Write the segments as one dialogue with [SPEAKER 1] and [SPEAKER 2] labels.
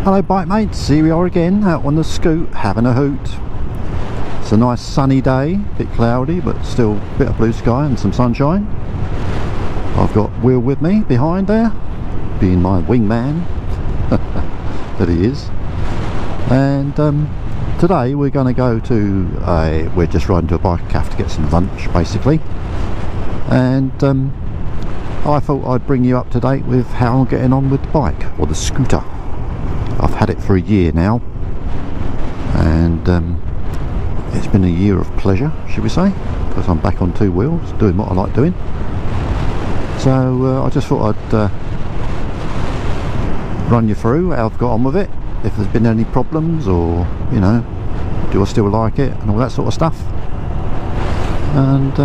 [SPEAKER 1] Hello bike mates, here we are again out on the scoot having a hoot. It's a nice sunny day, a bit cloudy but still a bit of blue sky and some sunshine. I've got Will with me behind there, being my wingman that he is. And today we're going to go to we're just riding to a bike cafe to get some lunch basically. And I thought I'd bring you up to date with how I'm getting on with the bike, or the scooter. I've had it for a year now, and it's been a year of pleasure, should we say, because I'm back on two wheels, doing what I like doing. So I just thought I'd run you through how I've got on with it, if there's been any problems, or, you know, do I still like it, and all that sort of stuff. And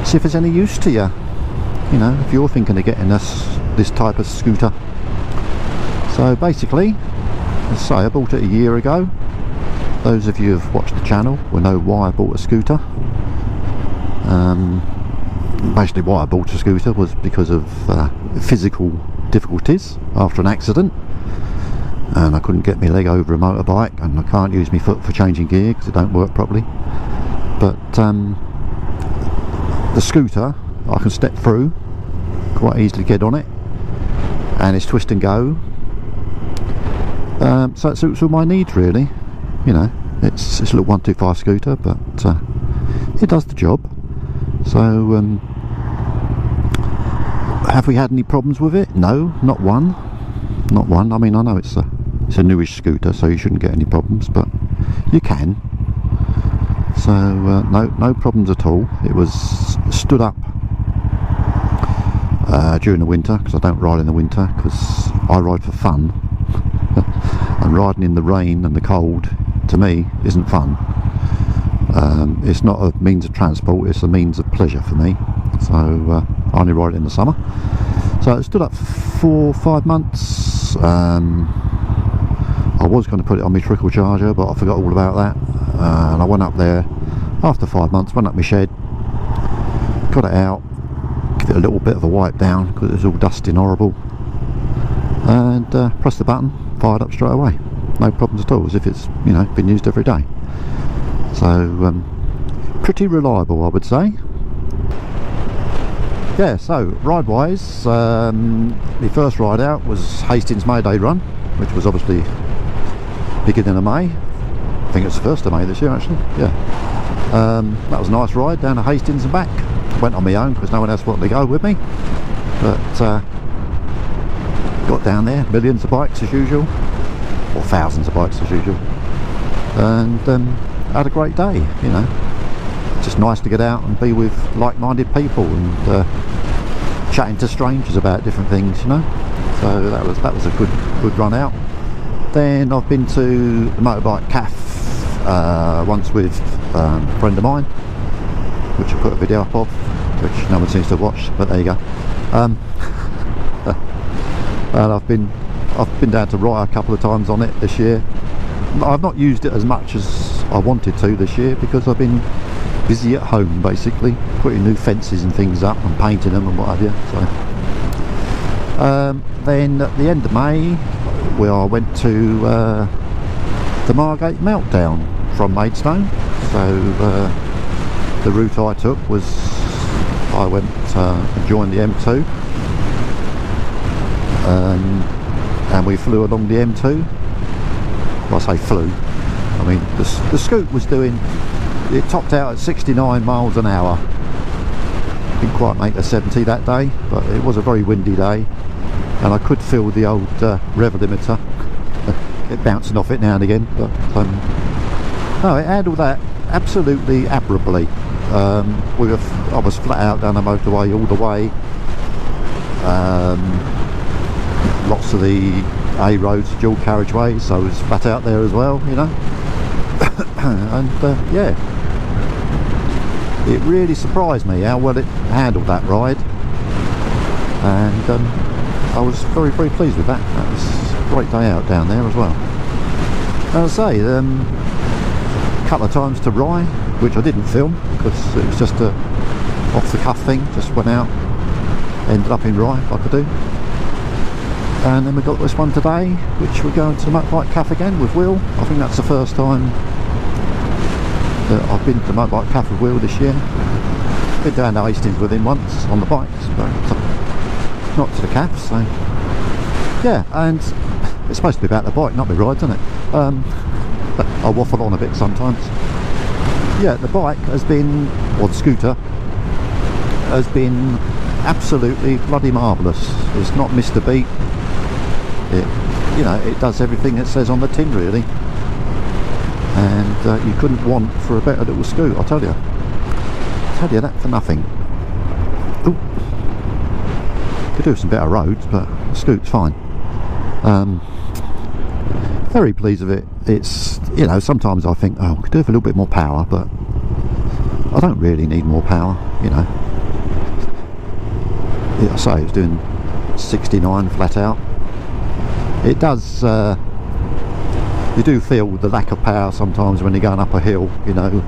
[SPEAKER 1] see if it's any use to you. You know, if you're thinking of getting this type of scooter. So basically, as I say, I bought it a year ago. Those of you who've watched the channel will know why I bought a scooter. Basically why I bought a scooter was because of physical difficulties after an accident, and I couldn't get my leg over a motorbike, and I can't use my foot for changing gear because it don't work properly. But the scooter I can step through, quite easily get on it, and it's twist and go. So it suits all my needs really. You know, it's a little 125 scooter, but it does the job. So have we had any problems with it? No, not one. Not one. I mean, I know it's a newish scooter, so you shouldn't get any problems, but you can. So no problems at all. It was stood up during the winter, because I don't ride in the winter, because I ride for fun. And riding in the rain and the cold, to me, isn't fun. It's not a means of transport, it's a means of pleasure for me. So I only ride it in the summer. So it stood up for 5 months. I was going to put it on my trickle charger, but I forgot all about that. And I went up there after 5 months, went up my shed, got it out, give it a little bit of a wipe down because it was all dusty and horrible, and pressed the button, fired up straight away. No problems at all, as if it's, you know, been used every day. So pretty reliable, I would say. Yeah, so ride wise, the first ride out was Hastings May Day run, which was obviously beginning of May. I think it's the 1st of May this year actually. Yeah, that was a nice ride down to Hastings and back. Went on my own because no one else wanted to go with me, but got down there, millions of bikes as usual, or thousands of bikes as usual, and had a great day. You know, just nice to get out and be with like-minded people and chatting to strangers about different things, you know. So that was a good run out. Then I've been to the motorbike cafe once with a friend of mine, which I put a video up of, which no one seems to have watched, but there you go. And I've been down to Rye a couple of times on it this year. I've not used it as much as I wanted to this year because I've been busy at home basically, putting new fences and things up and painting them and what have you. So then at the end of May, I went to the Margate Meltdown from Maidstone. So the route I took was, I went and joined the M2, and we flew along the M2. Well, I say flew, I mean the scoot was doing, it topped out at 69 miles an hour. Didn't quite make the 70 that day, but it was a very windy day, and I could feel the old rev limiter it bouncing off it now and again, but no, it handled that absolutely admirably. I was flat out down the motorway all the way. Lots of the A roads, dual carriageways, so I was flat out there as well, you know. And yeah, it really surprised me how well it handled that ride, and I was very pleased with that. That was a great day out down there as well. As I say, a couple of times to Rye, which I didn't film because it was just a off the cuff thing, just went out, ended up in Rye like I do. And then we got this one today, which we're going to the motorbike cafe again with Will. I think that's the first time that I've been to the motorbike cafe with Will this year. Been down to Hastings with him once on the bikes, but not to the cafe. So yeah, and it's supposed to be about the bike, not the ride, isn't it? But I waffle on a bit sometimes. Yeah, the bike has been, or the scooter has been absolutely bloody marvellous. It's not missed a beat. It, you know, it does everything it says on the tin really, and you couldn't want for a better little scoot. I'll tell you that for nothing. Ooh. Could do some better roads, but the scoot's fine. Very pleased with it. It's, you know, sometimes I think, oh, I could do with a little bit more power, but I don't really need more power, you know. I say it's doing 69 flat out. It does, you do feel the lack of power sometimes when you're going up a hill, you know.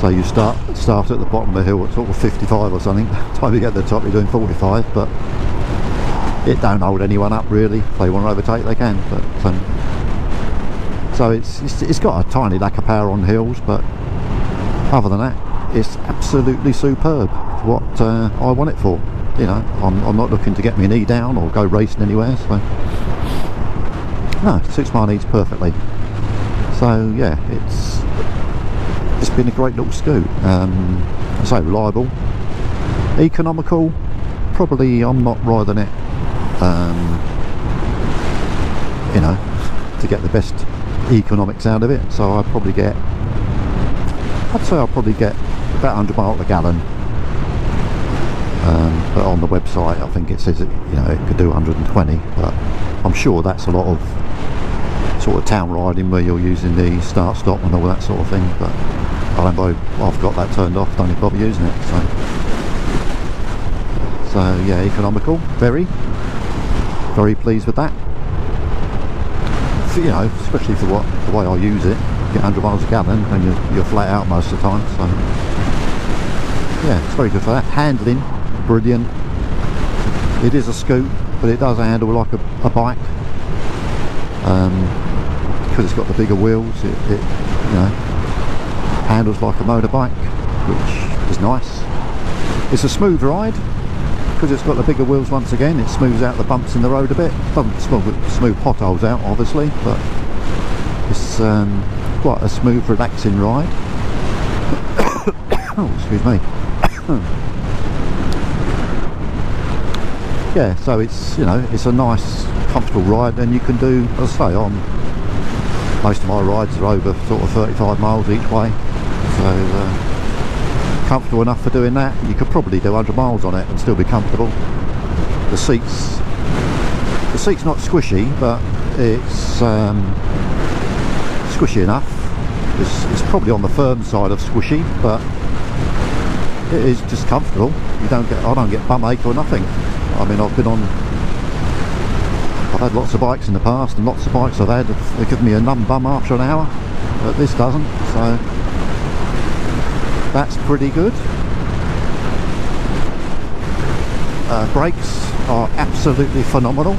[SPEAKER 1] So you start at the bottom of the hill at sort of 55 or something. By the time you get to the top you're doing 45, but it don't hold anyone up really. If they want to overtake they can, but so it's got a tiny lack of power on hills, but other than that it's absolutely superb. What I want it for. You know, I'm not looking to get my knee down or go racing anywhere, so no, it suits my needs perfectly. So yeah, it's been a great little scoot. I say reliable, economical. Probably I'm not riding it, you know, to get the best economics out of it. So I'd say I'll probably get about 100 miles a gallon. But on the website I think it says it, you know, it could do 120, but I'm sure that's a lot of sort of town riding where you're using the start stop and all that sort of thing, but I don't know, I've got that turned off, don't even bother using it. So yeah, economical, very pleased with that. You know, especially for the way I use it, get 100 miles a gallon and you're flat out most of the time, so yeah, it's very good for that. Handling, brilliant. It is a scoot, but it does handle like a bike, because it's got the bigger wheels. It you know, handles like a motorbike, which is nice. It's a smooth ride because it's got the bigger wheels. Once again, it smooths out the bumps in the road a bit. Doesn't smooth potholes out obviously, but it's quite a smooth, relaxing ride. Oh, excuse me. Yeah, so it's, you know, it's a nice comfortable ride, and you can do, as I say, on most of my rides are over sort of 35 miles each way, so comfortable enough for doing that. You could probably do 100 miles on it and still be comfortable. The seat's not squishy, but it's squishy enough. It's probably on the firm side of squishy, but it is just comfortable. I don't get bum ache or nothing. I mean, I've had lots of bikes in the past, and lots of bikes I've had, they give me a numb bum after an hour, but this doesn't, so that's pretty good. Brakes are absolutely phenomenal.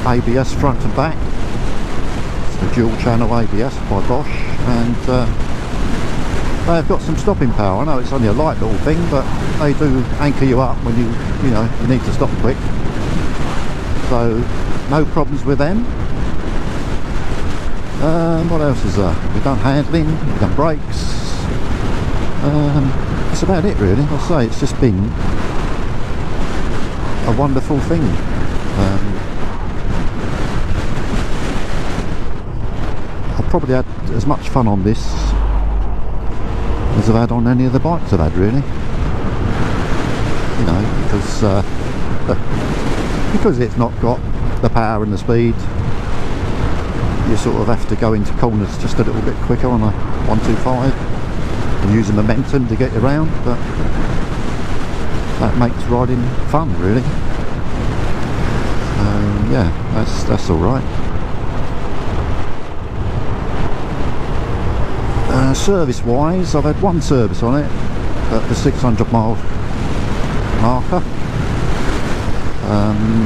[SPEAKER 1] ABS front and back. It's the dual channel ABS by Bosch, and they've got some stopping power. I know it's only a light little thing, but they do anchor you up when you need to stop quick. So no problems with them. What else is there? We've done handling, we've done brakes. That's about it really. I'll say it's just been a wonderful thing. I've probably had as much fun on this as I've had on any of the bikes I've had really, you know, because it's not got the power and the speed. You sort of have to go into corners just a little bit quicker on a 125 and use the momentum to get you around, but that makes riding fun really. Yeah, that's all right. Service wise, I've had one service on it at the 600 mile marker.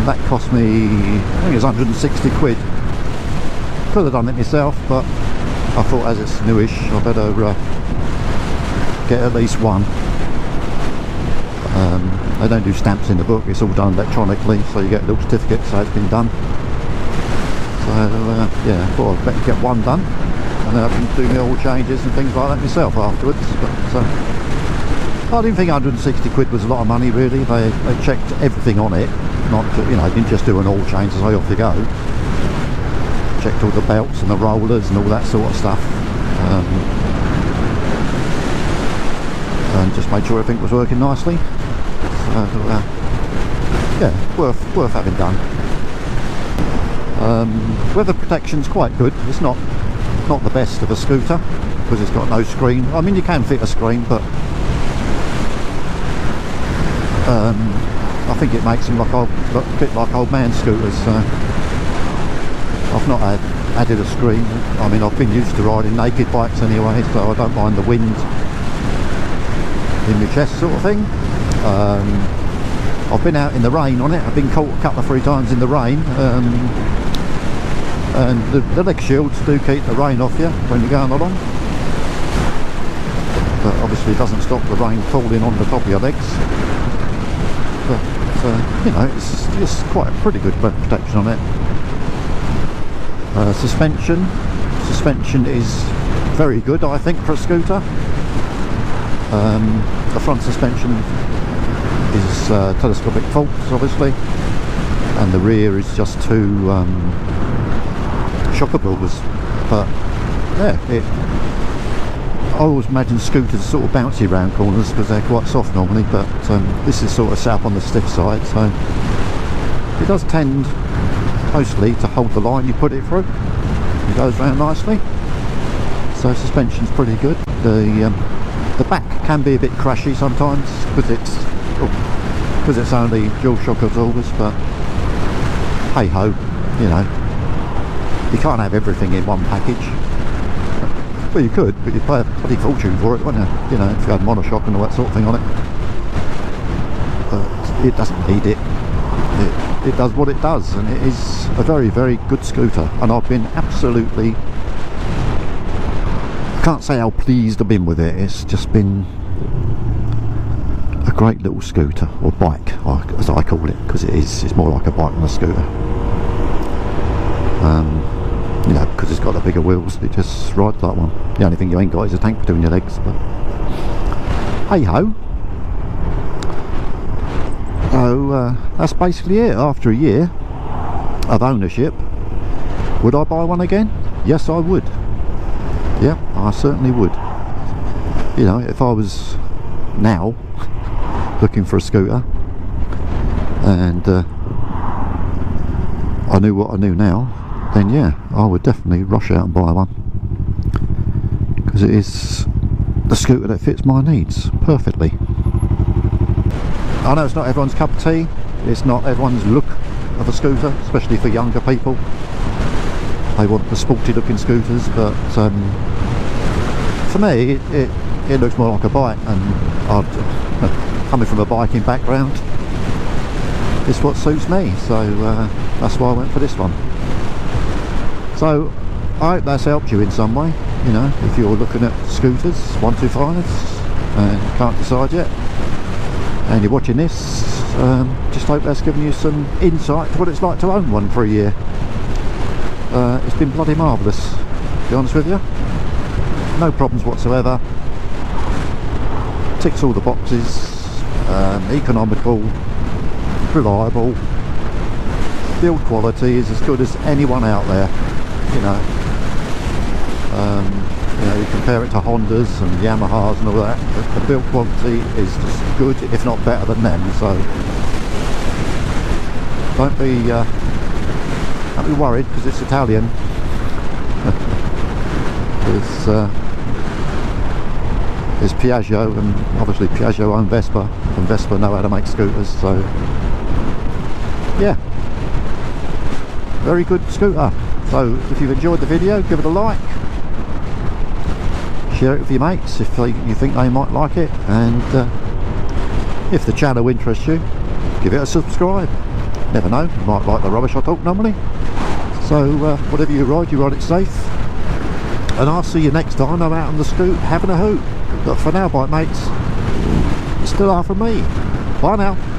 [SPEAKER 1] That cost me, I think it was 160 quid. Could have done it myself, but I thought as it's newish I better get at least one. They don't do stamps in the book, it's all done electronically, so you get a little certificate so it's been done. So yeah, I thought I'd better get one done, and then I can do my oil changes and things like that myself afterwards. But I didn't think 160 quid was a lot of money really. They checked everything on it, not, you know, they didn't just do an oil change and say off you go. Checked all the belts and the rollers and all that sort of stuff, and just made sure everything was working nicely. So yeah, worth having done. Weather protection's quite good. It's not the best of a scooter because it's got no screen. I mean, you can fit a screen, but I think it makes them look a bit like old man scooters. I've not added a screen. I mean, I've been used to riding naked bikes anyway, so I don't mind the wind in my chest sort of thing. I've been out in the rain on it. I've been caught a couple of 3 times in the rain, and the leg shields do keep the rain off you when you're going along, but obviously it doesn't stop the rain falling on the top of your legs. But you know, it's quite a pretty good protection on it. Suspension is very good, I think, for a scooter. The front suspension is telescopic faults, obviously, and the rear is just 2 shock absorbers. But yeah, I always imagine scooters sort of bouncy around corners because they're quite soft normally, but this is sort of sharp on the stiff side, so it does tend mostly to hold the line you put it through. It goes round nicely, so suspension's pretty good. The back can be a bit crashy sometimes because it's only dual shock absorbers, but hey ho, you know, you can't have everything in one package. Well, you could, but you'd pay a bloody fortune for it, wouldn't you? You know, if you had monoshock and all that sort of thing on it. But it doesn't need it. It does what it does, and it is a very, very good scooter. And I've been absolutely, I can't say how pleased I've been with it. It's just been a great little scooter, or bike, as I call it, because it's more like a bike than a scooter. You know, because it's got the bigger wheels, it just rides like one. The only thing you ain't got is a tank between your legs, but hey ho. So that's basically it. After a year of ownership, would I buy one again? Yes, I would. Yeah, I certainly would. You know, if I was now looking for a scooter and I knew what I knew now, then yeah, I would definitely rush out and buy one, because it is the scooter that fits my needs perfectly. I know it's not everyone's cup of tea, it's not everyone's look of a scooter, especially for younger people. They want the sporty looking scooters, but for me it looks more like a bike, and coming from a biking background, it's what suits me, so that's why I went for this one. So I hope that's helped you in some way. You know, if you're looking at scooters, 125s, and can't decide yet, and you're watching this, just hope that's given you some insight to what it's like to own one for a year. It's been bloody marvellous, to be honest with you. No problems whatsoever. Ticks all the boxes. Economical, reliable. Build quality is as good as anyone out there. You know, you compare it to Hondas and Yamahas and all that. The build quality is as good, if not better than them. So don't be worried because it's Italian. It's Piaggio, and obviously Piaggio own Vespa, and Vespa know how to make scooters. So yeah, very good scooter. So if you've enjoyed the video, give it a like, share it with your mates if you think they might like it, and if the channel interests you, give it a subscribe. Never know, you might like the rubbish I talk normally. So whatever you ride it safe. And I'll see you next time I'm out on the scoot having a hoot. But for now, bike mates, it's still half from me. Bye now.